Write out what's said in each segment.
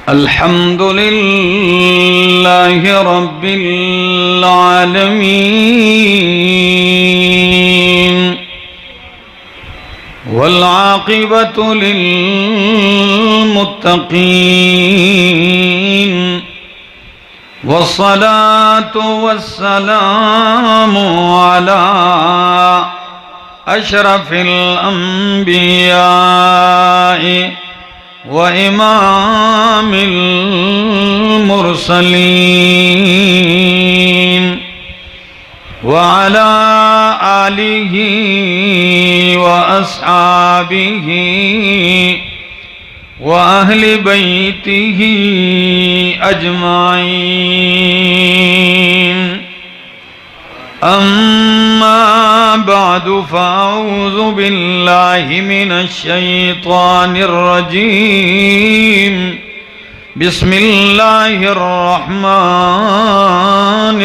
الحمد لله رب العالمين والعاقبة للمتقين والصلاة والسلام على أشرف الأنبياء وإمام المرسلين وعلى آله وأصحابه وأهل بيته أجمعين. أما بعد فأعوذ بالله من الشيطان الرجيم. بسم الله الرحمن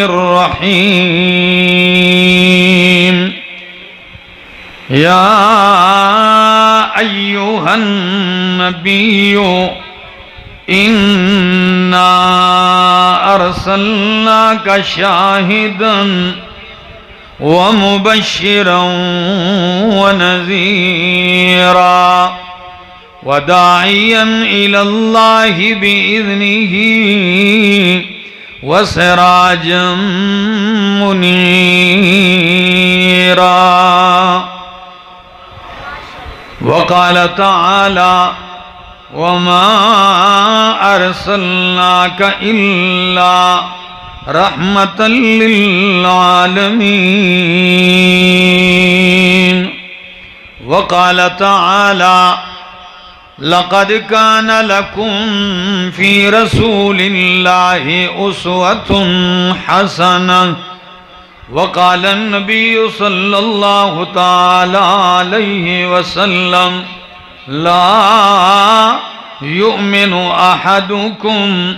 الرحيم. يا أيها النبي إنا أرسلناك شاهدا ومبشرا ونذيرا وداعيا إلى الله بإذنه وسراجا منيرا. وقال تعالى وما أرسلناك إلا رحمة للعالمين. وقال تعالى لقد كان لكم في رسول الله أسوة حسنة. وقال النبي صلى الله تعالى عليه وسلم لا يؤمن أحدكم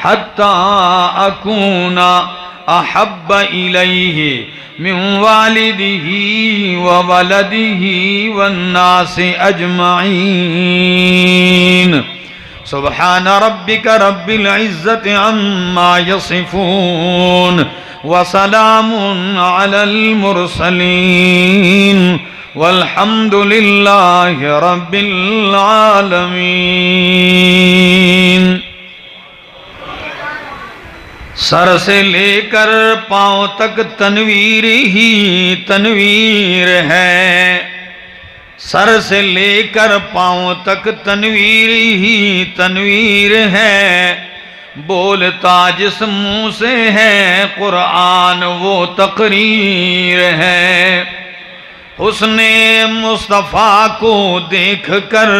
حتى أكون أحب إليه من والده وولده والناس أجمعين. سبحان ربك رب العزة عما يصفون وسلام على المرسلين والحمد لله رب العالمین. سر سے لے کر پاؤں تک تنویر ہی تنویر ہے. سر سے لے کر پاؤں تک تنویر ہی تنویر ہے. بولتا جس منہ سے ہے قرآن وہ تقریر ہے. حسن مصطفیٰ کو دیکھ کر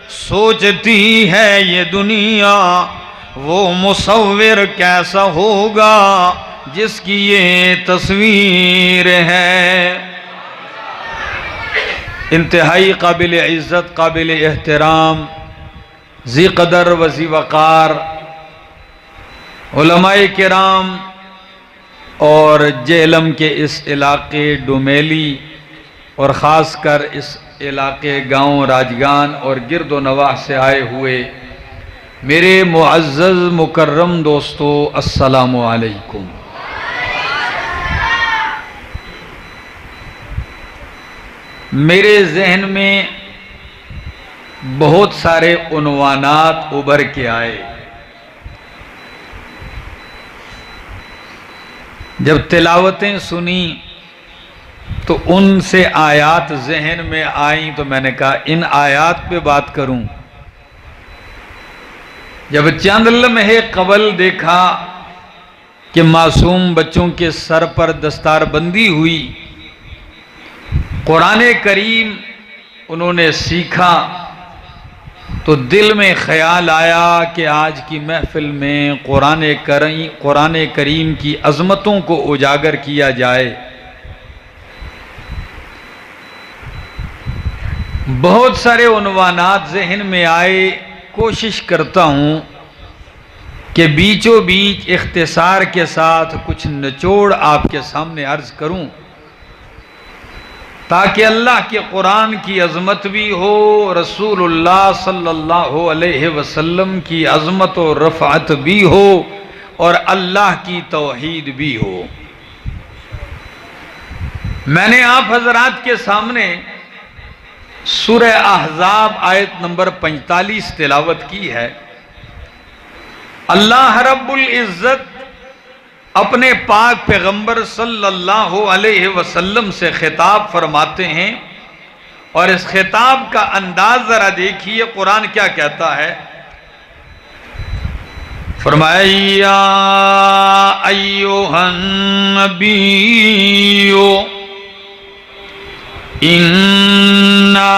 سوچتی ہے یہ دنیا وہ مصور کیسا ہوگا جس کی یہ تصویر ہے. انتہائی قابل عزت، قابل احترام، ذی قدر و ذی وقار علماء کرام اور جہلم کے اس علاقے ڈومیلی اور خاص کر اس علاقے گاؤں راجگان اور گرد و نواح سے آئے ہوئے میرے معزز مکرم دوستو، السلام علیکم. میرے ذہن میں بہت سارے عنوانات ابھر کے آئے. جب تلاوتیں سنی تو ان سے آیات ذہن میں آئیں تو میں نے کہا ان آیات پہ بات کروں. جب چند لمحے قبل دیکھا کہ معصوم بچوں کے سر پر دستار بندی ہوئی، قرآن کریم انہوں نے سیکھا، تو دل میں خیال آیا کہ آج کی محفل میں قرآن کریم کی عظمتوں کو اجاگر کیا جائے. بہت سارے عنوانات ذہن میں آئے. کوشش کرتا ہوں کہ بیچوں بیچ اختصار کے ساتھ کچھ نچوڑ آپ کے سامنے عرض کروں. تاکہ اللہ کے قرآن کی عظمت بھی ہو، رسول اللہ صلی اللہ علیہ وسلم کی عظمت و رفعت بھی ہو، اور اللہ کی توحید بھی ہو۔ میں نے آپ حضرات کے سامنے سورہ احزاب آیت نمبر 45 تلاوت کی ہے۔ اللہ رب العزت اپنے پاک پیغمبر صلی اللہ علیہ وسلم سے خطاب فرماتے ہیں، اور اس خطاب کا انداز ذرا دیکھیے قرآن کیا کہتا ہے۔ فرمایا یا ایھا النبی انا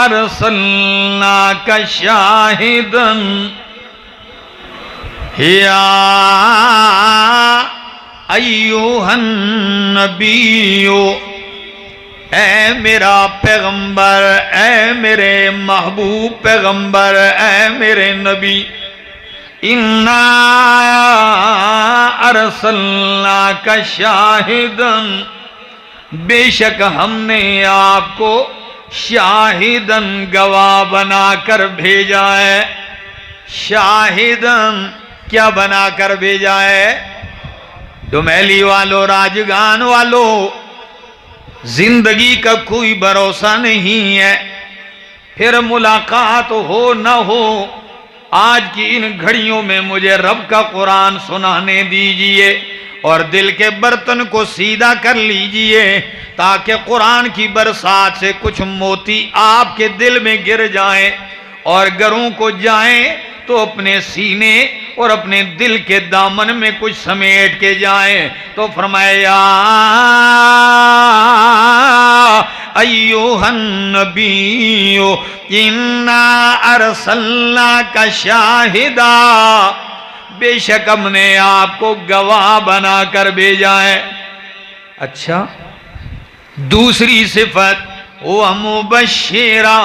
ارسلناک شاہدا یا ایھا النبی، اے میرا پیغمبر، اے میرے محبوب پیغمبر، اے میرے نبی، انا ارسلناک شاہدا، بے شک ہم نے آپ کو شاہدن گواہ بنا کر بھیجا ہے۔ شاہدن کیا بنا کر بھیجا ہے؟ ڈومیلی والو، راجگان والو، زندگی کا کوئی بھروسہ نہیں ہے، پھر ملاقات ہو نہ ہو، آج کی ان گھڑیوں میں مجھے رب کا قرآن سنانے دیجئے اور دل کے برتن کو سیدھا کر لیجئے، تاکہ قرآن کی برسات سے کچھ موتی آپ کے دل میں گر جائیں، اور گروں کو جائیں تو اپنے سینے اور اپنے دل کے دامن میں کچھ سمیٹ کے جائیں۔ تو فرمایا ایھا النبی انا ارسلناک شاہدا، بے شک ہم نے آپ کو گواہ بنا کر بھیجا ہے۔ اچھا، دوسری صفت ومبشرا،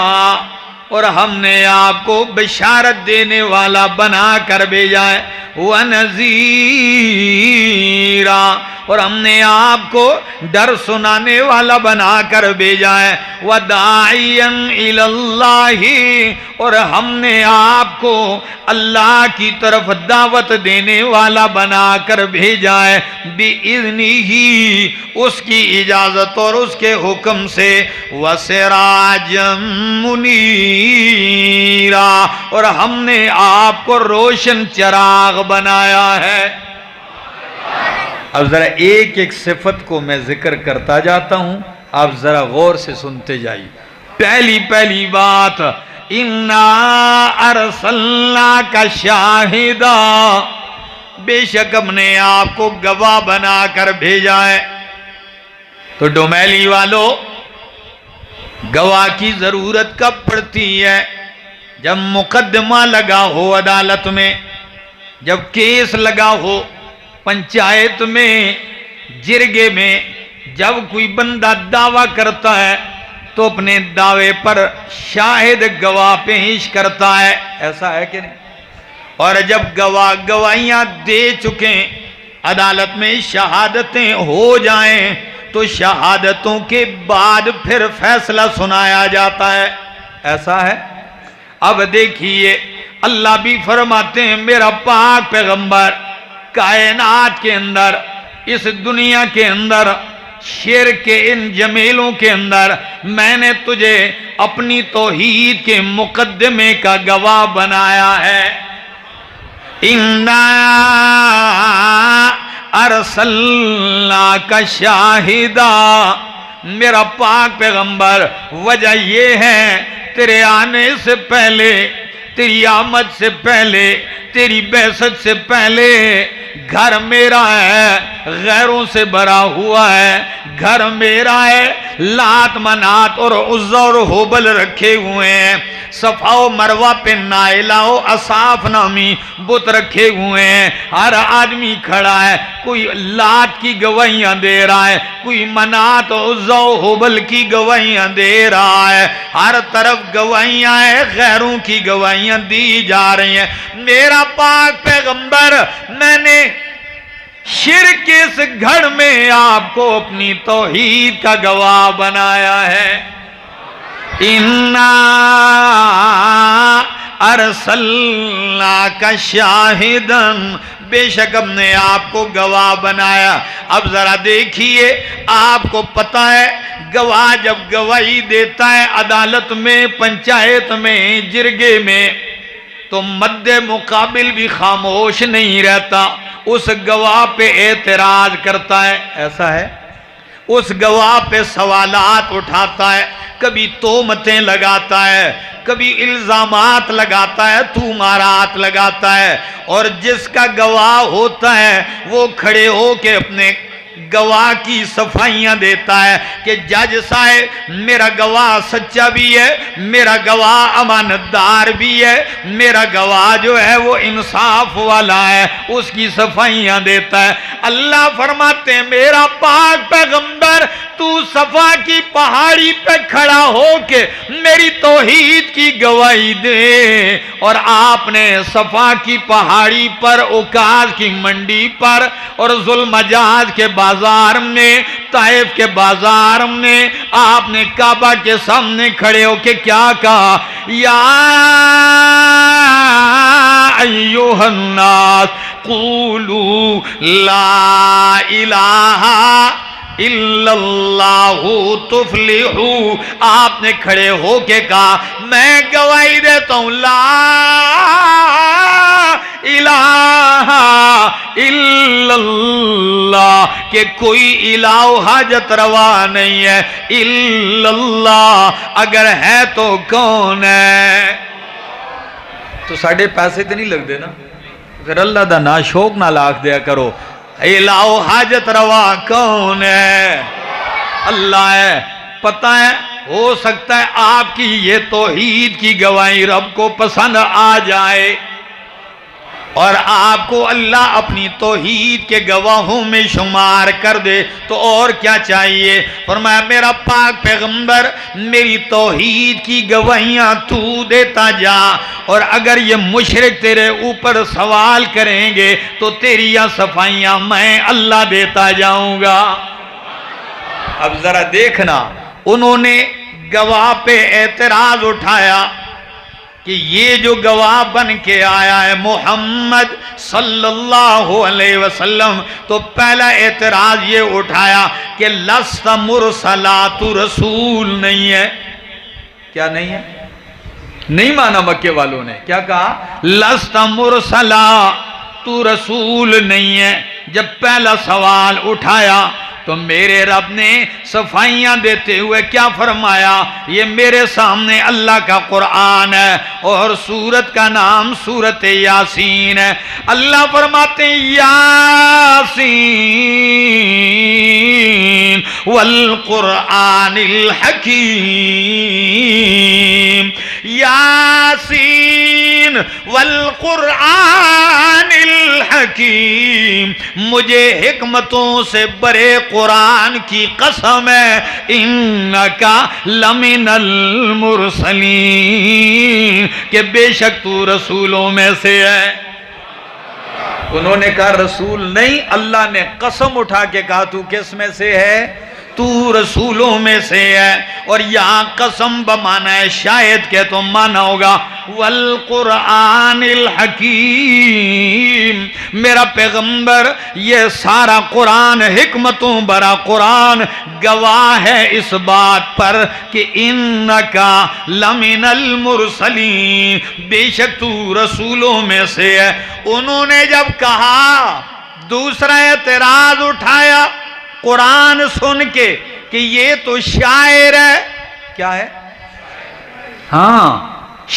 اور ہم نے آپ کو بشارت دینے والا بنا کر بھیجا ہے، وَنَذِيرًا، اور ہم نے آپ کو ڈر سنانے والا بنا کر بھیجا ہے، وَدَاعِيًا إِلَى اللَّهِ، اور ہم نے آپ کو اللہ کی طرف دعوت دینے والا بنا کر بھیجا ہے، بِإِذْنِهِ، اس کی اجازت اور اس کے حکم سے، وَسِرَاجًا مُنِيرًا، اور ہم نے آپ کو روشن چراغ بنایا ہے۔ اب ذرا ایک ایک صفت کو میں ذکر کرتا جاتا ہوں، آپ ذرا غور سے سنتے جائیے۔ پہلی بات، انا ارسلناک شاہدا، بے شک ہم نے آپ کو گواہ بنا کر بھیجا ہے۔ تو ڈومیلی والو، گواہ کی ضرورت کب پڑتی ہے؟ جب مقدمہ لگا ہو عدالت میں، جب کیس لگا ہو پنچایت میں، جرگے میں، جب کوئی بندہ دعویٰ کرتا ہے تو اپنے دعوے پر شاہد گواہ پیش کرتا ہے، ایسا ہے کہ نہیں؟ اور جب گواہ گواہیاں دے چکیں، عدالت میں شہادتیں ہو جائیں، تو شہادتوں کے بعد پھر فیصلہ سنایا جاتا ہے، ایسا ہے؟ اب دیکھیے، اللہ بھی فرماتے ہیں میرا پاک پیغمبر کائنات کے اندر، اس دنیا کے اندر، شرک کے ان جمیلوں کے اندر، میں نے تجھے اپنی توحید کے مقدمے کا گواہ بنایا ہے۔ اِنَّا ارسلناک شاہدا، میرا پاک پیغمبر، وجہ یہ ہے تیرے آنے سے پہلے، تیری آمد سے پہلے، تیری بعثت سے پہلے گھر میرا ہے، غیروں سے بھرا ہوا ہے، گھر میرا ہے، لات منات اور عزا اور حبل رکھے ہوئے ہیں، صفا و مروہ پہ نائلہ و اصاف نامی بت رکھے ہوئے ہیں، ہر آدمی کھڑا ہے، کوئی لات کی گواہیاں دے رہا ہے، کوئی منات و عزا و حبل کی گواہیاں دے رہا ہے، ہر طرف گواہیاں ہیں، غیروں کی گواہیاں دی جا رہی ہیں۔ میرا پاک پیغمبر، میں نے شرک اس گھڑ میں آپ کو اپنی توحید کا گواہ بنایا ہے. اِنَّا ارسلناک شاہداً، بے شک ہم نے آپ کو گواہ بنایا. اب ذرا دیکھیے، آپ کو پتہ ہے گواہ جب گواہی دیتا ہے عدالت میں، پنچایت میں، جرگے میں، تو مد مقابل بھی خاموش نہیں رہتا، اس گواہ پہ اعتراض کرتا ہے. ایسا ہے، اس گواہ پہ سوالات اٹھاتا ہے، کبھی تہمتیں لگاتا ہے، کبھی الزامات لگاتا ہے، تہمات لگاتا ہے. اور جس کا گواہ ہوتا ہے وہ کھڑے ہو کے اپنے گواہ کی صفائیاں دیتا ہے کہ جج صاحب میرا گواہ سچا بھی ہے، میرا گواہ امانت دار بھی ہے، میرا گواہ جو ہے وہ انصاف والا ہے، اس کی صفائیاں دیتا ہے. اللہ فرماتے ہیں میرا پاک پیغمبر تو صفا کی پہاڑی پہ کھڑا ہو کے میری توحید کی گواہی دے. اور آپ نے صفا کی پہاڑی پر، اوکاز کی منڈی پر، اور ذوالمجاز کے بازار میں، طائف کے بازار میں آپ نے کعبہ کے سامنے کھڑے ہو کے کیا کہا؟ یا ایھا الناس قولوا لا الہ الا اللہ تفلحوا. آپ نے کھڑے ہو کے کہا میں گواہی دیتا ہوں لا الہ الا اللہ، کہ کوئی الہ حاجت روا نہیں ہے الا اللہ، اگر ہے تو کون ہے؟ تو ساڑھے پیسے تو نہیں لگ دے نا، پھر اللہ دا نا شوق نہ لاکھ دیا کرو. الہ حاجت روا کون ہے؟ اللہ ہے. پتہ ہے ہو سکتا ہے آپ کی یہ توحید کی گواہی رب کو پسند آ جائے اور آپ کو اللہ اپنی توحید کے گواہوں میں شمار کر دے، تو اور کیا چاہیے؟ فرمایا میرا پاک پیغمبر میری توحید کی گواہیاں تو دیتا جا، اور اگر یہ مشرک تیرے اوپر سوال کریں گے تو تیری یہ صفائیاں میں اللہ دیتا جاؤں گا. اب ذرا دیکھنا، انہوں نے گواہ پہ اعتراض اٹھایا کہ یہ جو گواہ بن کے آیا ہے محمد صلی اللہ علیہ وسلم، تو پہلا اعتراض یہ اٹھایا کہ لست مرسلا، تو رسول نہیں ہے. کیا نہیں ہے؟ نہیں مانا مکے والوں نے. کیا کہا؟ لست مرسلا، تو رسول نہیں ہے. جب پہلا سوال اٹھایا تو میرے رب نے صفائیاں دیتے ہوئے کیا فرمایا؟ یہ میرے سامنے اللہ کا قرآن ہے اور سورت کا نام سورت یاسین ہے. اللہ فرماتے ہیں یاسین والقرآن الحکیم، یاسین والقرآن الحکیم، مجھے حکمتوں سے برے قرآن کی قسم ہے، انکا لمن المرسلین، کہ بے شک تو رسولوں میں سے ہے. انہوں نے کہا رسول نہیں، اللہ نے قسم اٹھا کے کہا تو کس میں سے ہے؟ تو رسولوں میں سے ہے. اور یہاں قسم بمانا ہے شاید کہ تو مانا ہوگا والقرآن الحکیم، میرا پیغمبر یہ سارا قرآن حکمتوں برا قرآن گواہ ہے اس بات پر کہ انکا لمن المرسلین، بے شک تو رسولوں میں سے ہے. انہوں نے جب کہا، دوسرا اعتراض اٹھایا قرآن سن کے کہ یہ تو شاعر ہے. کیا ہے؟ ہاں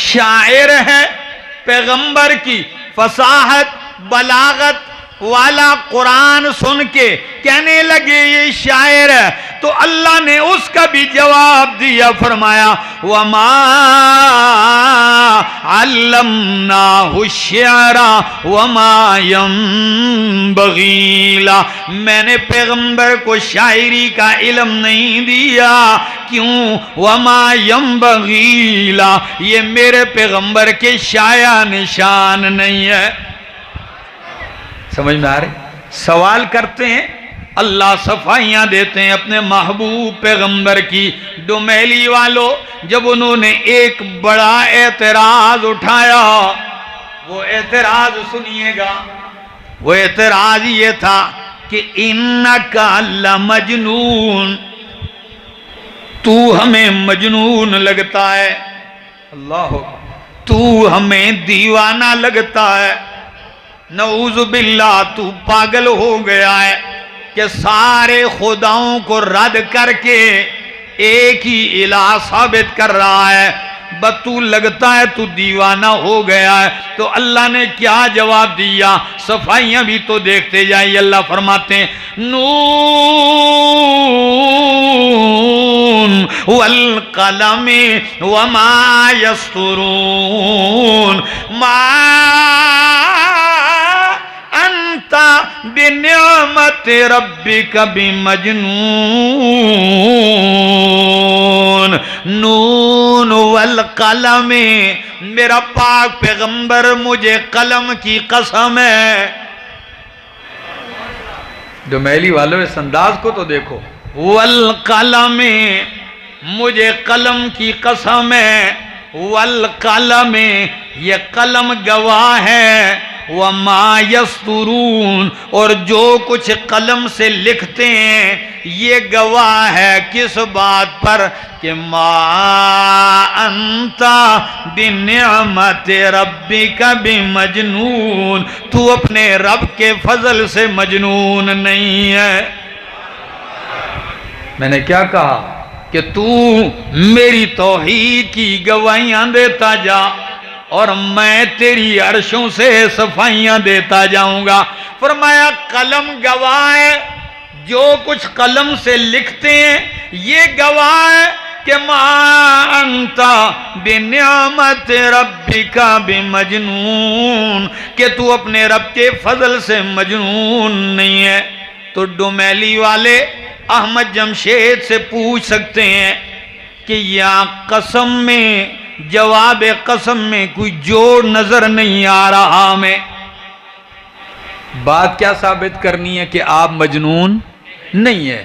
شاعر ہے. پیغمبر کی فصاحت بلاغت والا قرآن سن کے کہنے لگے یہ شاعر ہے. تو اللہ نے اس کا بھی جواب دیا، فرمایا وَمَا عَلَّمْنَاهُ الشِّعْرَ وَمَا يَنبَغِي لَهُ، میں نے پیغمبر کو شاعری کا علم نہیں دیا. کیوں؟ وَمَا يَنبَغِي لَهُ، یہ میرے پیغمبر کے شایع نشان نہیں ہے. سمجھ میں آ رہی؟ سوال کرتے ہیں، اللہ صفائیاں دیتے ہیں اپنے محبوب پیغمبر کی۔ ڈومیلی والوں جب انہوں نے ایک بڑا اعتراض اٹھایا، وہ اعتراض سنیے گا، وہ اعتراض یہ تھا کہ انکا لمجنون، تو ہمیں مجنون لگتا ہے، اللہ تو ہمیں دیوانہ لگتا ہے، نعوذ باللہ تو پاگل ہو گیا ہے کہ سارے خداؤں کو رد کر کے ایک ہی الہ ثابت کر رہا ہے، بس تو لگتا ہے تو دیوانہ ہو گیا ہے۔ تو اللہ نے کیا جواب دیا؟ صفائیاں بھی تو دیکھتے جائیے، اللہ فرماتے ہیں نون والقلم وما یسطرون ما انت بنعمت ربک بمجنون۔ نون والقلم، میرا پاک پیغمبر مجھے قلم کی قسم ہے۔ ڈومیلی والوں اس انداز کو تو دیکھو، والقلم، مجھے قلم کی قسم ہے، والقلم، یہ قلم گواہ ہے، وما یسطرون، اور جو کچھ قلم سے لکھتے ہیں یہ گواہ ہے کس بات پر کہ ما انت بنعمت ربک بمجنون، تو اپنے رب کے فضل سے مجنون نہیں ہے۔ میں نے کیا کہا کہ تو میری توحید کی گواہیاں دیتا جا اور میں تیری عرشوں سے صفائیاں دیتا جاؤں گا۔ فرمایا قلم گواہ ہے، جو کچھ قلم سے لکھتے ہیں یہ گواہ ہے کہ ما انت بنعمت ربک بمجنون، کہ تو اپنے رب کے فضل سے مجنون نہیں ہے۔ تو ڈومیلی والے احمد جمشید سے پوچھ سکتے ہیں کہ یا قسم میں، جواب قسم میں کوئی جوڑ نظر نہیں آ رہا ہمیں، بات کیا ثابت کرنی ہے کہ آپ مجنون نہیں ہے؟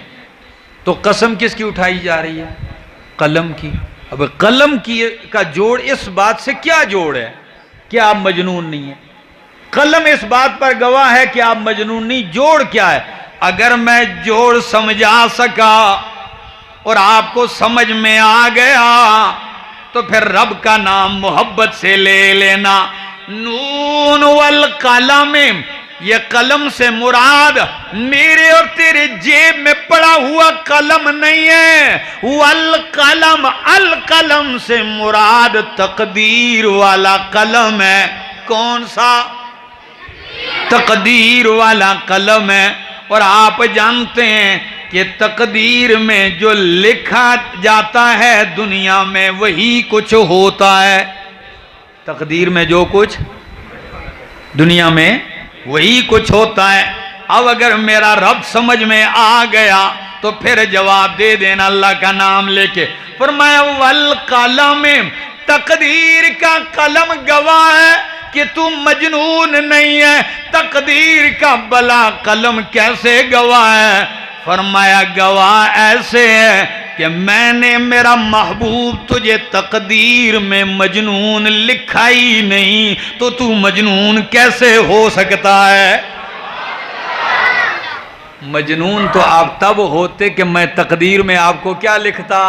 تو قسم کس کی اٹھائی جا رہی ہے؟ قلم کی۔ اب قلم کی کا جوڑ اس بات سے کیا جوڑ ہے کہ آپ مجنون نہیں ہیں؟ قلم اس بات پر گواہ ہے کہ آپ مجنون نہیں، جوڑ کیا ہے؟ اگر میں جوڑ سمجھا سکا اور آپ کو سمجھ میں آ گیا تو پھر رب کا نام محبت سے لے لینا۔ نون والقلم، یہ قلم سے مراد میرے اور تیرے جیب میں پڑا ہوا قلم نہیں ہے، والقلم، القلم سے مراد تقدیر والا قلم ہے۔ کون سا؟ تقدیر والا قلم ہے۔ اور آپ جانتے ہیں کہ تقدیر میں جو لکھا جاتا ہے دنیا میں وہی کچھ ہوتا ہے۔ تقدیر میں جو کچھ دنیا میں وہی کچھ ہوتا ہے۔ اب اگر میرا رب سمجھ میں آ گیا تو پھر جواب دے دینا اللہ کا نام لے کے۔ فرمایا والقلم، تقدیر کا قلم گواہ ہے کہ تو مجنون نہیں ہے۔ تقدیر کا بلا قلم کیسے گواہ ہے؟ فرمایا گواہ ایسے ہے کہ میں نے میرا محبوب تجھے تقدیر میں مجنون لکھا ہی نہیں، تو تو مجنون کیسے ہو سکتا ہے؟ مجنون تو آپ تب ہوتے کہ میں تقدیر میں آپ کو کیا لکھتا؟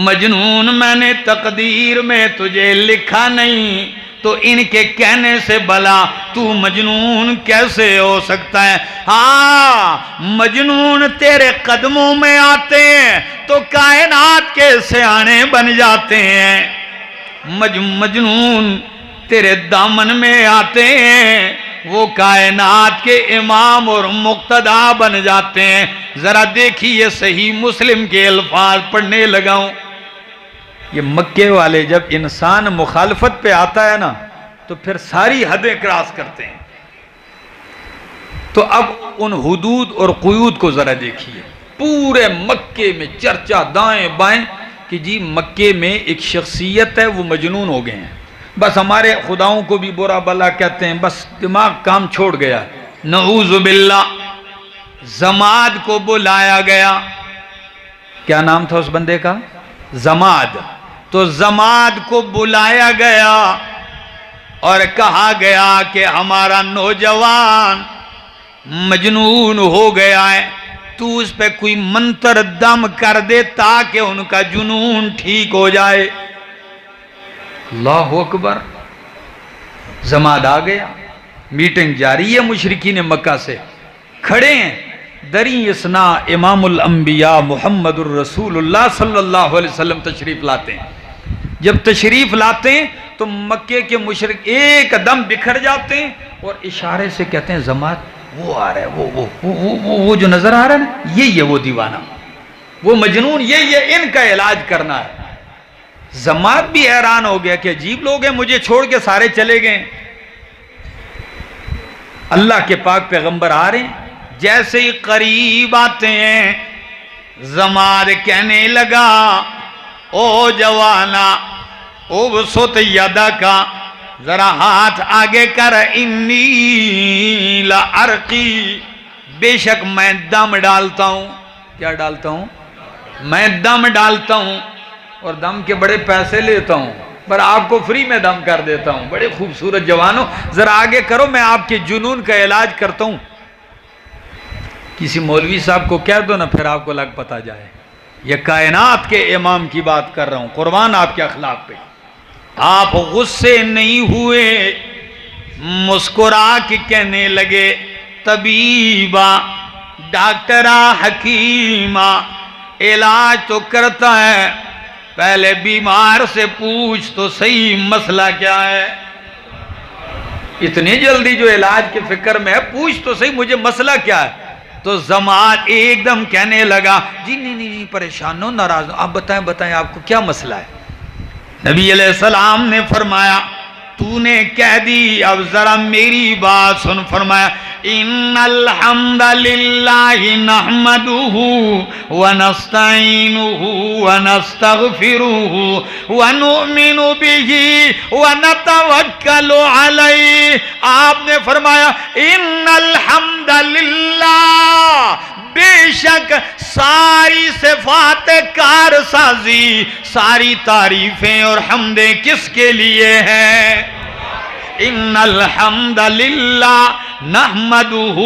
مجنون میں نے تقدیر میں تجھے لکھا نہیں، تو ان کے کہنے سے بلا تو مجنون کیسے ہو سکتا ہے؟ ہاں مجنون تیرے قدموں میں آتے ہیں تو کائنات کے سیانے بن جاتے ہیں، مجنون تیرے دامن میں آتے ہیں وہ کائنات کے امام اور مقتدا بن جاتے ہیں۔ ذرا دیکھیے صحیح مسلم کے الفاظ پڑھنے لگا ہوں۔ یہ مکے والے جب انسان مخالفت پہ آتا ہے نا تو پھر ساری حدیں کراس کرتے ہیں۔ تو اب ان حدود اور قیود کو ذرا دیکھیے۔ پورے مکے میں چرچا دائیں بائیں کہ جی مکے میں ایک شخصیت ہے وہ مجنون ہو گئے ہیں، بس ہمارے خداؤں کو بھی برا بلا کہتے ہیں، بس دماغ کام چھوڑ گیا۔ نعوذ باللہ، زماد کو بلایا گیا. کیا نام تھا اس بندے کا؟ زماد. تو زماد کو بلایا گیا اور کہا گیا کہ ہمارا نوجوان مجنون ہو گیا ہے، تو اس پہ کوئی منتر دم کر دے تاکہ ان کا جنون ٹھیک ہو جائے. اللہ اکبر. زماد آ گیا، میٹنگ جاری ہے مشرکین مکہ سے، کھڑے ہیں دری اسنا امام الانبیاء محمد الرسول اللہ صلی اللہ علیہ وسلم تشریف لاتے ہیں. جب تشریف لاتے ہیں تو مکے کے مشرک ایک دم بکھر جاتے ہیں اور اشارے سے کہتے ہیں زماد وہ آ رہا ہے، وہ جو نظر آ رہا ہے نا، یہی ہے وہ دیوانہ، وہ مجنون، یہی ہے، ان کا علاج کرنا ہے. زماد بھی حیران ہو گیا کہ عجیب لوگ ہیں، مجھے چھوڑ کے سارے چلے گئے. اللہ کے پاک پیغمبر آ رہے ہیں، جیسے ہی قریب آتے ہیں زماد کہنے لگا او جوانا او بسط یدہ کا، ذرا ہاتھ آگے کر، انی لارقی، بے شک میں دم ڈالتا ہوں. کیا ڈالتا ہوں؟ میں دم ڈالتا ہوں، اور دم کے بڑے پیسے لیتا ہوں، پر آپ کو فری میں دم کر دیتا ہوں. بڑے خوبصورت جوانوں، ذرا آگے کرو، میں آپ کے جنون کا علاج کرتا ہوں. کسی مولوی صاحب کو کہہ دو نا، پھر آپ کو لگ پتا جائے. یہ کائنات کے امام کی بات کر رہا ہوں، قربان آپ کے اخلاق پہ. آپ غصے نہیں ہوئے، مسکرا کے کہنے لگے طبیبہ، ڈاکٹرہ، حکیمہ، علاج تو کرتا ہے، پہلے بیمار سے پوچھ تو صحیح مسئلہ کیا ہے. اتنی جلدی جو علاج کے فکر میں ہے، پوچھ تو صحیح مجھے مسئلہ کیا ہے. تو زماد ایک دم کہنے لگا جی نہیں پریشان نہ ہو، ناراض ہو، آپ بتائیں آپ کو کیا مسئلہ ہے. نبی علیہ السلام نے فرمایا تو نے کہہ دی، اب ذرا میری بات سن. فرمایا ان الحمد للہ نحمدہ ونستعینہ ونستغفرہ ونؤمن بہ ونتوکل علیہ. آپ نے فرمایا ان الحمد للہ، بے شک ساری صفات کارسازی، ساری تعریفیں اور حمدیں کس کے لیے ہیں؟ ان الحمد للہ نحمدہ،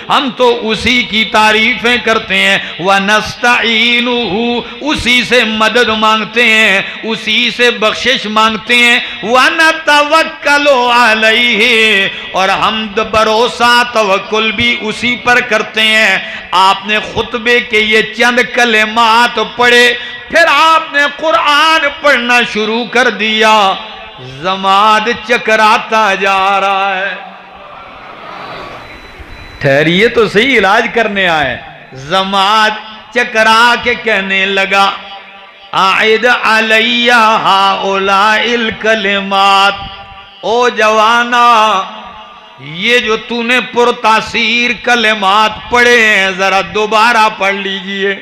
ہم تو اسی کی تعریفیں کرتے ہیں، وَنَسْتَعِينُهُ، اسی سے مدد مانگتے ہیں، اسی سے بخشش مانگتے ہیں، وَنَتَوَكَّلُ عَلَيْهِ، اور ہم بھروسہ توکل بھی اسی پر کرتے ہیں. آپ نے خطبے کے یہ چند کلمات پڑھے، پھر آپ نے قرآن پڑھنا شروع کر دیا. زماد چکراتا جا رہا ہے. ٹھہریے تو صحیح، علاج کرنے آئے. زماد چکرا کے کہنے لگا اعد علی ہؤلاء الکلمات، او جوانا یہ جو تو نے پرتاثیر کلمات پڑھے ہیں ذرا دوبارہ پڑھ لیجئے.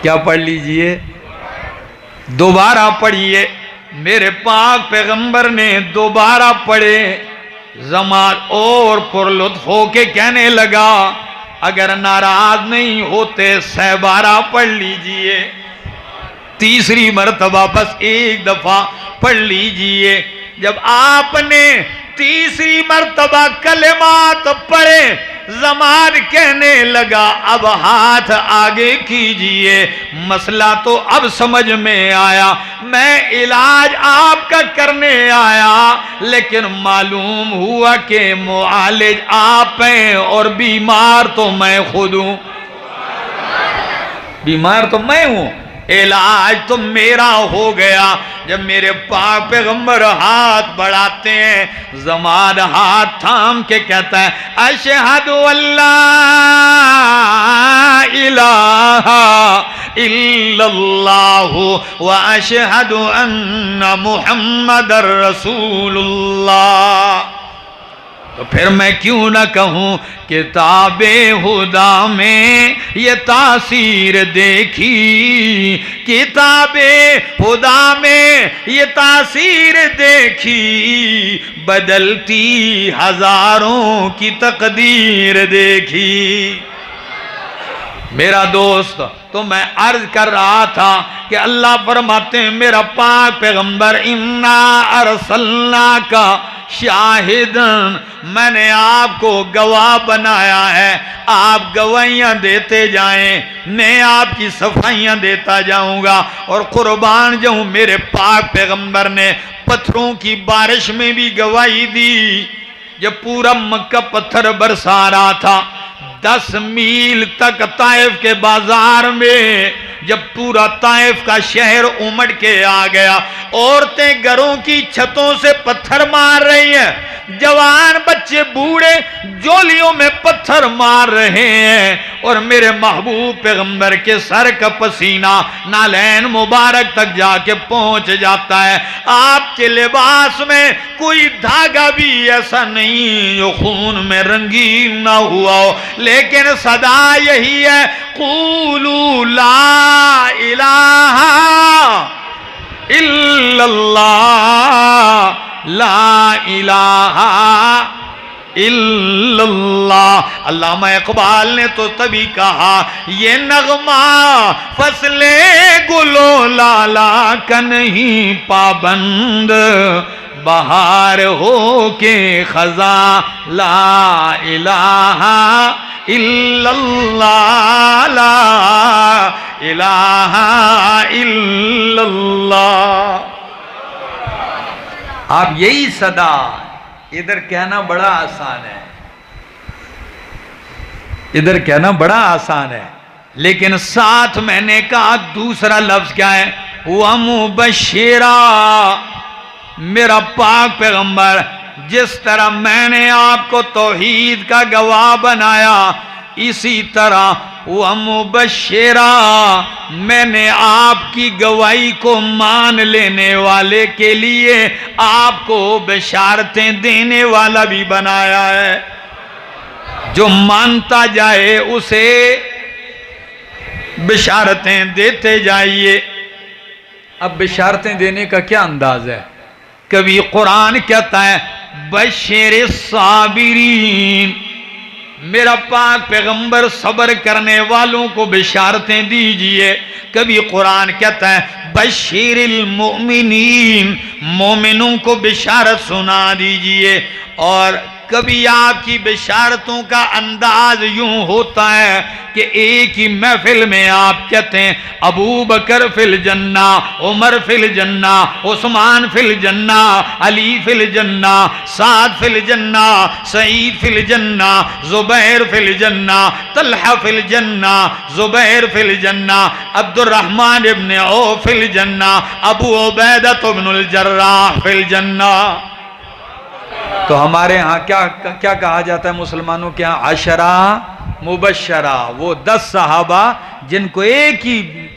کیا پڑھ لیجئے؟ دوبارہ پڑھیے. میرے پاک پیغمبر نے دوبارہ پڑھے. زماد اور پرلطف ہو کے کہنے لگا اگر ناراض نہیں ہوتے 12 پڑھ لیجئے. تیسری مرتبہ بس ایک دفعہ پڑھ لیجئے. جب آپ نے تیسری مرتبہ کلمات پڑھے، زماد کہنے لگا اب ہاتھ آگے کیجئے، مسئلہ تو اب سمجھ میں آیا، میں علاج آپ کا کرنے آیا، لیکن معلوم ہوا کہ معالج آپ ہیں اور بیمار تو میں خود ہوں. بیمار تو میں ہوں، علاج تو میرا ہو گیا. جب میرے پاک پیغمبر ہاتھ بڑھاتے ہیں، زماد ہاتھ تھام کے کہتا ہے اشہد اللہ الہ الا اللہ واشہد ان محمد رسول اللہ. تو پھر میں کیوں نہ کہوں کتاب خدا میں یہ تاثیر دیکھی، کتاب خدا میں یہ تاثیر دیکھی، بدلتی ہزاروں کی تقدیر دیکھی۔ میرا دوست، تو میں عرض کر رہا تھا کہ اللہ فرماتے ہیں میرا پاک پیغمبر انا ارسلناک شاہدن، میں نے آپ کو گواہ بنایا ہے، آپ گواہیاں دیتے جائیں، میں آپ کی صفائیاں دیتا جاؤں گا۔ اور قربان جاؤں میرے پاک پیغمبر نے پتھروں کی بارش میں بھی گواہی دی۔ جب پورا مکہ پتھر برسا رہا تھا، 10 میل تک طائف کے بازار میں جب پورا طائف کا شہر امڑ کے آ گیا، عورتیں گھروں کی چھتوں سے پتھر مار رہی ہیں، جوان بچے بوڑھے جولیوں میں پتھر مار رہے ہیں، اور میرے محبوب پیغمبر کے سر کا پسینہ نالین مبارک تک جا کے پہنچ جاتا ہے۔ آپ کے لباس میں کوئی دھاگا بھی ایسا نہیں جو خون میں رنگین نہ ہوا ہو، لیکن صدا یہی ہے قولوا لا الہ الا اللہ، لا الہ الا اللہ۔ علامہ اقبال نے تو تبھی کہا یہ نغمہ فصل گلو لالا کا نہیں پابند، بہار ہو کے خزاں لا الہ الا اللہ، لا الہ الا اللہ۔ آپ یہی صدا ادھر کہنا بڑا آسان ہے، ادھر کہنا بڑا آسان ہے، لیکن ساتھ میں نے کہا دوسرا لفظ کیا ہے؟ وَمُبَشِّرًا۔ میرا پاک پیغمبر جس طرح میں نے آپ کو توحید کا گواہ بنایا، اسی طرح وَمُبَشِّرًا میں نے آپ کی گواہی کو مان لینے والے کے لیے آپ کو بشارتیں دینے والا بھی بنایا ہے۔ جو مانتا جائے اسے بشارتیں دیتے جائیے۔ اب بشارتیں دینے کا کیا انداز ہے؟ کبھی قرآن کہتا ہے بشر الصابرین، میرا پاک پیغمبر صبر کرنے والوں کو بشارتیں دیجئے۔ کبھی قرآن کہتا ہے بشر المؤمنین، مومنوں کو بشارت سنا دیجئے۔ اور کبھی آپ کی بشارتوں کا انداز یوں ہوتا ہے کہ ایک ہی محفل میں آپ کہتے ہیں ابو بکر فی الجنہ، عمر فی الجنہ، عثمان فی الجنہ، علی فی الجنہ، سعد فی الجنہ، سعید فی الجنہ، زبیر فی الجنہ، طلحہ فی الجنہ، زبیر فی الجنہ، عبد الرحمن ابن عوف فی الجنہ، ابو عبیدہ بن الجراح فی الجنہ۔ تو ہمارے ہاں کیا کہا جاتا ہے مسلمانوں کے ہاں؟ عشرہ مبشرہ، وہ 10 صحابہ جن کو ایک ہی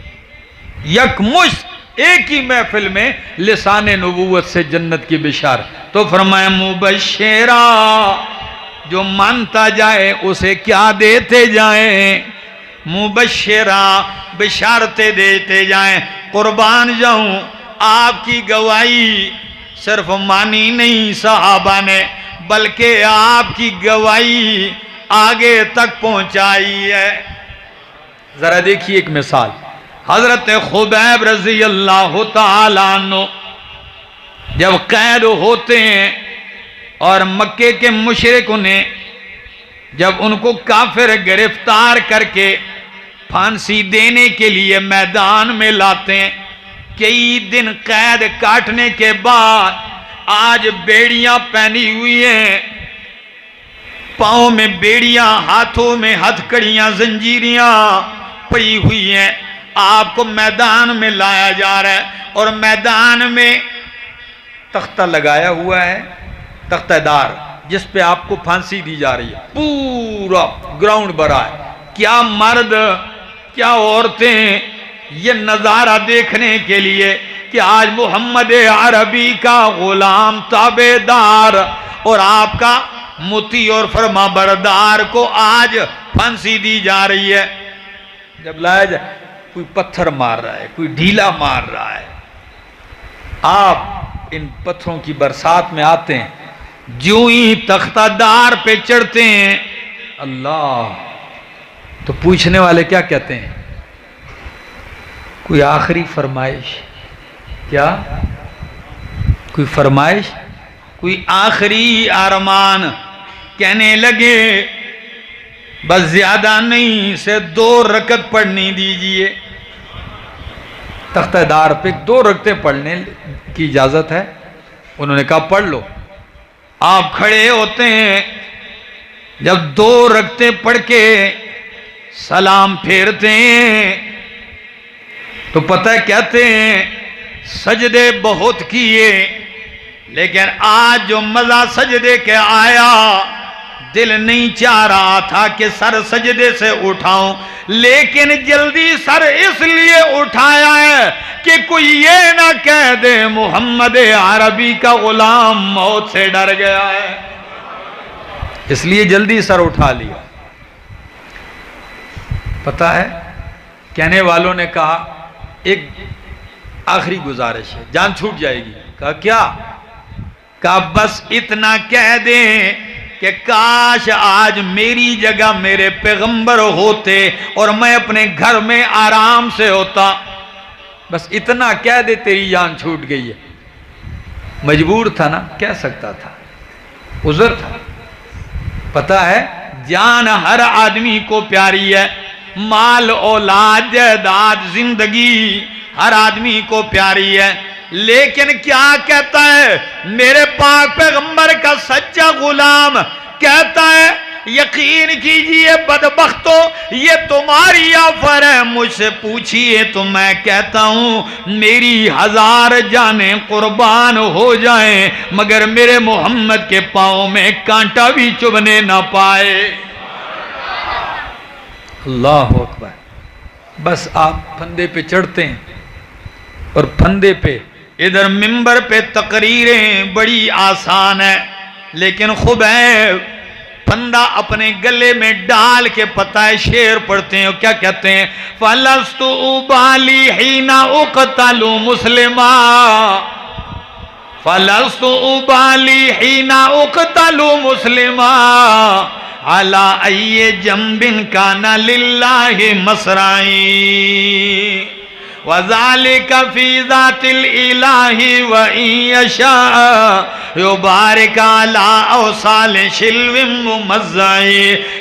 یکمشت ایک ہی محفل میں لسان نبوت سے جنت کی بشارت۔ تو فرمایا مبشرہ، جو مانتا جائے اسے کیا دیتے جائیں؟ مبشرہ، بشارتیں دیتے جائیں۔ قربان جاؤں آپ کی گواہی صرف مانی نہیں صحابہ نے، بلکہ آپ کی گواہی آگے تک پہنچائی ہے۔ ذرا دیکھیے ایک مثال، حضرت خبیب رضی اللہ تعالیٰ عنہ جب قید ہوتے ہیں اور مکے کے مشرک انہیں جب ان کو کافر گرفتار کر کے پھانسی دینے کے لیے میدان میں لاتے ہیں، کئی دن قید کاٹنے کے بعد آج بیڑیاں پہنی ہوئی ہیں، پاؤں میں بیڑیاں، ہاتھوں میں ہتھکڑیاں، زنجیریاں پڑی ہوئی ہیں، آپ کو میدان میں لایا جا رہا ہے، اور میدان میں تختہ لگایا ہوا ہے، تختہ دار، جس پہ آپ کو پھانسی دی جا رہی ہے، پورا گراؤنڈ بھرا ہے۔ کیا مرد کیا عورتیں یہ نظارہ دیکھنے کے لیے کہ آج محمد عربی کا غلام تابعدار اور آپ کا مطیع اور فرما بردار کو آج پھانسی دی جا رہی ہے. جب لایا جائے کوئی پتھر مار رہا ہے، کوئی ڈھیلا مار رہا ہے، آپ ان پتھروں کی برسات میں آتے ہیں، جو ہی تختہ دار پہ چڑھتے ہیں، اللہ، تو پوچھنے والے کیا کہتے ہیں؟ کوئی آخری فرمائش؟ کیا کوئی فرمائش؟ کوئی آخری ارمان؟ کہنے لگے بس زیادہ نہیں سے 2 رکعت پڑھنی دیجئے. تختہ دار پہ 2 رکعتیں پڑھنے کی اجازت ہے؟ انہوں نے کہا پڑھ لو. آپ کھڑے ہوتے ہیں، جب 2 رکعتیں پڑھ کے سلام پھیرتے ہیں تو پتہ کہتے ہیں سجدے بہت کیے، لیکن آج جو مزہ سجدے کے آیا، دل نہیں چاہ رہا تھا کہ سر سجدے سے اٹھاؤں، لیکن جلدی سر اس لیے اٹھایا ہے کہ کوئی یہ نہ کہہ دے محمد عربی کا غلام موت سے ڈر گیا ہے، اس لیے جلدی سر اٹھا لیا. پتہ ہے کہنے والوں نے کہا ایک آخری گزارش ہے، جان چھوٹ جائے گی. کہا کیا؟ کہا بس اتنا کہہ دیں کہ کاش آج میری جگہ میرے پیغمبر ہوتے اور میں اپنے گھر میں آرام سے ہوتا. بس اتنا کہہ دے تیری جان چھوٹ گئی ہے. مجبور تھا نا، کہہ سکتا تھا، عذر تھا. پتہ ہے جان ہر آدمی کو پیاری ہے، مال اولاد جائیداد زندگی ہر آدمی کو پیاری ہے، لیکن کیا کہتا ہے میرے پاک پیغمبر کا سچا غلام؟ کہتا ہے یقین کیجئے بدبختو، یہ تمہاری آفر ہے، مجھ سے پوچھئے تو میں کہتا ہوں میری 1000 جانیں قربان ہو جائیں مگر میرے محمد کے پاؤں میں کانٹا بھی چبھنے نہ پائے. اللہ اکبر. بس آپ پھندے پہ چڑھتے ہیں اور پھندے پہ ادھر منبر پہ تقریریں بڑی آسان ہے، لیکن خبیب پھندا اپنے گلے میں ڈال کے پتہ ہے شعر پڑھتے ہیں. کیا کہتے ہیں؟ فَلَسْتُ أُبَالِي حِينَ أُقْتَلُ مُسْلِمًا، فَلَسْتُ أُبَالِي حِينَ أُقْتَلُ مُسْلِمًا عَلَىٰ أَيِّ جَنْبٍ كَانَ لِلَّهِ مَصْرَعِي وَذَلِكَ فِي ذَاتِ الْإِلَٰهِ وَإِن يَشَاء يُبَارِكَ عَلَىٰ أَوْصَالِ شِلْوٍ مُمَزَّعِ.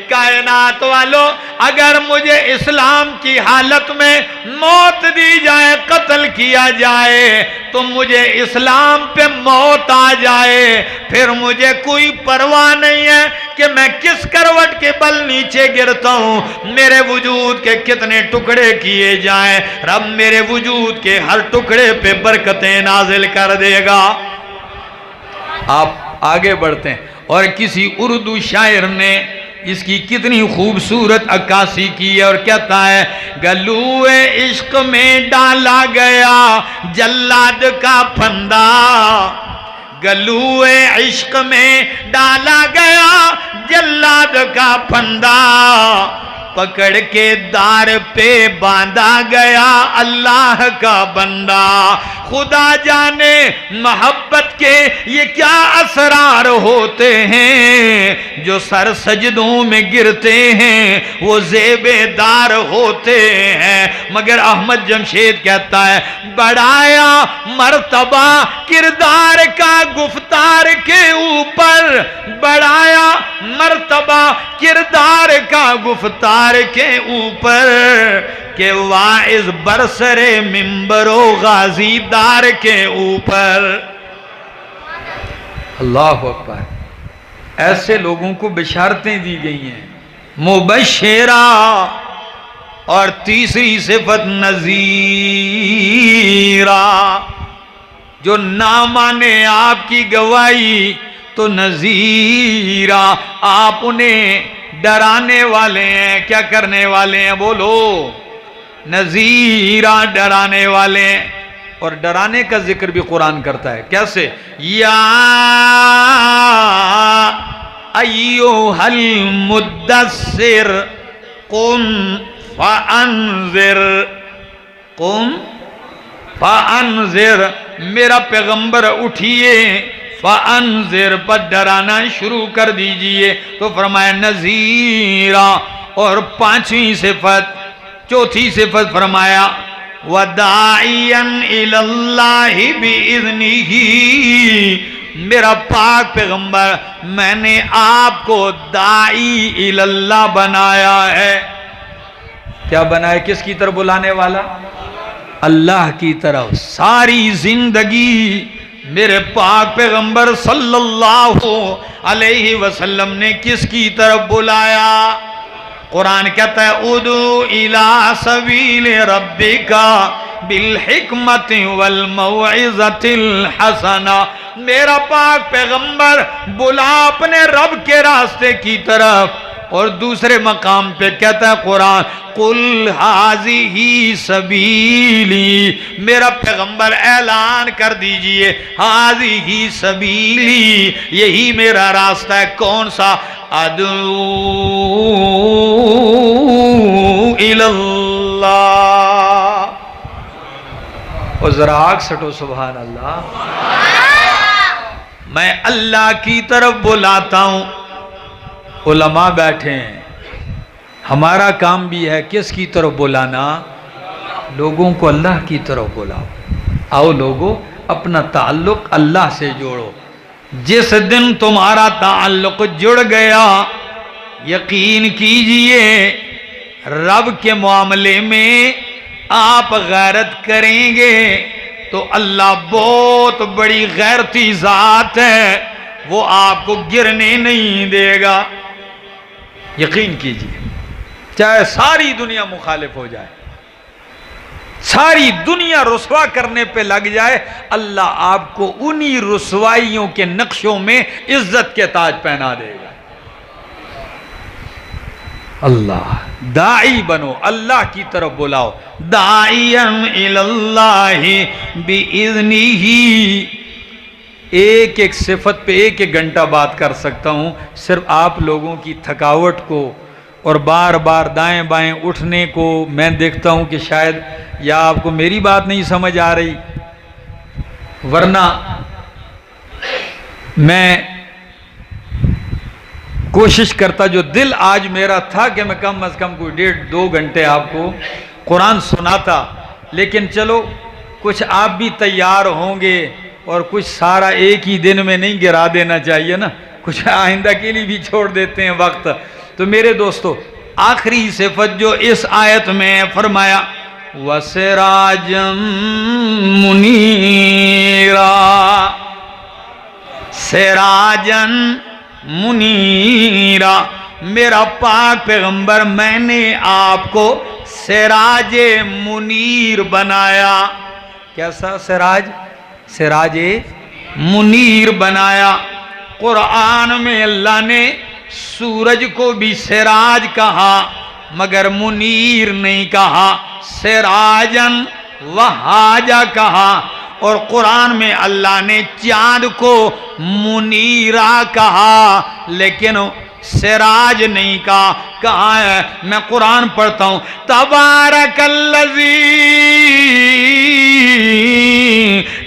کائنات والو، اگر مجھے اسلام کی حالت میں موت دی جائے، قتل کیا جائے تو مجھے اسلام پہ موت آ جائے، پھر مجھے کوئی پرواہ نہیں ہے کہ میں کس کروٹ کے بل نیچے گرتا ہوں، میرے وجود کے کتنے ٹکڑے کیے جائیں، رب میرے وجود کے ہر ٹکڑے پہ برکتیں نازل کر دے گا. آپ آگے بڑھتے ہیں اور کسی اردو شاعر نے اس کی کتنی خوبصورت عکاسی کی ہے اور کہتا ہے گلوئے عشق میں ڈالا گیا جلاد کا پھندا، گلوئے عشق میں ڈالا گیا جلاد کا پھندا، پکڑ کے دار پہ باندھا گیا اللہ کا بندہ. خدا جانے محبت کے یہ کیا اسرار ہوتے ہیں، جو سر سجدوں میں گرتے ہیں وہ زیب دار ہوتے ہیں. مگر احمد جمشید کہتا ہے بڑھایا مرتبہ کردار کا گفتار کے اوپر، بڑھایا مرتبہ کردار کا گفتار کے اوپر، کہ واعظ برسر منبر و غازی دار کے اوپر. اللہ اکبر. ایسے لوگوں کو بشارتیں دی گئی ہیں مبشرہ، اور تیسری صفت نذیرہ. جو نہ مانے آپ کی گواہی تو نذیرہ، آپ انہیں ڈرانے والے ہیں. کیا کرنے والے ہیں؟ بولو. نذیرہ، ڈرانے والے ہیں. اور ڈرانے کا ذکر بھی قرآن کرتا ہے. کیسے؟ یا ایھل مدثر قم فانذر، قم فانذر، میرا پیغمبر اٹھئے، فانذر، پر ڈرانا شروع کر دیجئے۔ تو فرمایا نذیرا، اور پانچویں صفت، چوتھی صفت فرمایا وَدَاعِيًا إِلَى اللَّهِ بِإِذْنِهِ، میرا پاک پیغمبر میں نے آپ کو داعی اللہ بنایا ہے۔ کیا بنایا؟ کس کی طرف بلانے والا؟ اللہ کی طرف۔ ساری زندگی میرے پاک پیغمبر صلی اللہ علیہ وسلم نے کس کی طرف بلایا؟ قرآن کہتا ہے ادعو الی سبیل ربک بالحکمت والموعظۃ الحسنہ، میرا پاک پیغمبر بلا اپنے رب کے راستے کی طرف۔ اور دوسرے مقام پہ کہتا ہے قرآن قل ھذہ سبیلی، میرا پیغمبر اعلان کر دیجئے ھذہ سبیلی، یہی میرا راستہ ہے۔ کون سا؟ ادعو الی اللہ۔ اور ذرا آگ سٹو سبحان اللہ۔ میں اللہ کی طرف بلاتا ہوں۔ علماء بیٹھے ہیں، ہمارا کام بھی ہے کس کی طرف بلانا؟ لوگوں کو اللہ کی طرف بلاؤ۔ آؤ لوگوں، اپنا تعلق اللہ سے جوڑو۔ جس دن تمہارا تعلق جڑ گیا، یقین کیجئے رب کے معاملے میں آپ غیرت کریں گے تو اللہ بہت بڑی غیرتی ذات ہے، وہ آپ کو گرنے نہیں دے گا۔ یقین کیجئے، چاہے ساری دنیا مخالف ہو جائے، ساری دنیا رسوا کرنے پہ لگ جائے، اللہ آپ کو انہی رسوائیوں کے نقشوں میں عزت کے تاج پہنا دے گا۔ اللہ، داعی بنو، اللہ کی طرف بلاؤ۔ داعیاً الی اللہ بِإِذْنِهِ۔ ایک ایک صفت پہ ایک ایک گھنٹہ بات کر سکتا ہوں، صرف آپ لوگوں کی تھکاوٹ کو اور بار بار دائیں بائیں اٹھنے کو میں دیکھتا ہوں کہ شاید یا آپ کو میری بات نہیں سمجھ آ رہی، ورنہ میں کوشش کرتا، جو دل آج میرا تھا کہ میں کم از کم کوئی 1.5-2 گھنٹے آپ کو قرآن سناتا، لیکن چلو کچھ آپ بھی تیار ہوں گے اور کچھ سارا ایک ہی دن میں نہیں گرا دینا چاہیے نا، کچھ آئندہ کے لیے بھی چھوڑ دیتے ہیں وقت۔ تو میرے دوستو، آخری صفت جو اس آیت میں فرمایا وَسِرَاجًا مُنِيرًا، سراجن منیرا، میرا پاک پیغمبر میں نے آپ کو سراج منیر بنایا۔ کیسا سراج؟ سراج منیر بنایا۔ قرآن میں اللہ نے سورج کو بھی سراج کہا مگر منیر نہیں کہا، سراجن وہاجا کہا۔ اور قرآن میں اللہ نے چاند کو منیرہ کہا لیکن سراج نہیں کہا۔ کہاں ہے؟ میں قرآن پڑھتا ہوں، تبارک الذی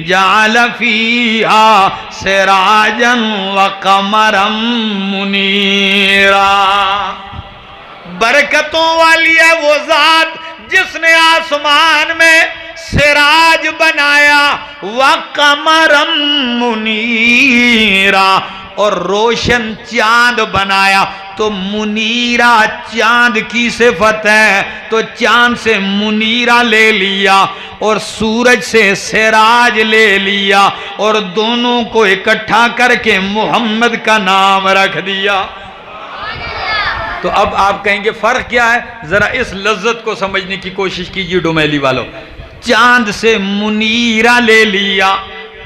جعل فیہا سراجا وقمرا منیرا۔ برکتوں والی ہے وہ ذات جس نے آسمان میں سراج بنایا، وقمرا منیرا، اور روشن چاند بنایا۔ تو منیرہ چاند کی صفت ہے، تو چاند سے منیرہ لے لیا اور سورج سے سراج لے لیا اور دونوں کو اکٹھا کر کے محمد کا نام رکھ دیا۔ تو اب آپ کہیں گے فرق کیا ہے؟ ذرا اس لذت کو سمجھنے کی کوشش کیجیے ڈومیلی والوں۔ چاند سے منیرہ لے لیا،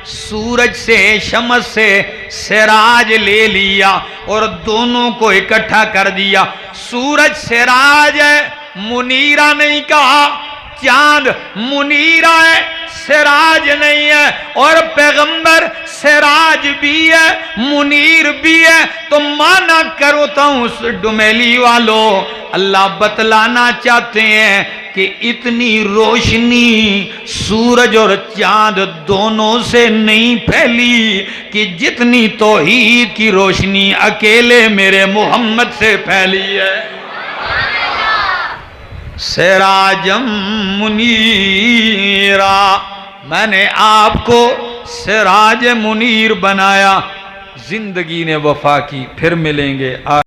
سورج سے شمس سے سراج لے لیا اور دونوں کو اکٹھا کر دیا۔ سورج سراج ہے، منیرہ نہیں کہا، چاند منیرہ ہے، سراج نہیں ہے، اور پیغمبر سراج بھی ہے منیر بھی ہے، تو مانا کرو تو اس ڈومیلی والوں اللہ بتلانا چاہتے ہیں کہ اتنی روشنی سورج اور چاند دونوں سے نہیں پھیلی کہ جتنی توحید کی روشنی اکیلے میرے محمد سے پھیلی ہے۔ سراجم منیرا، میں نے آپ کو سراج منیر بنایا۔ زندگی نے وفا کی، پھر ملیں گے۔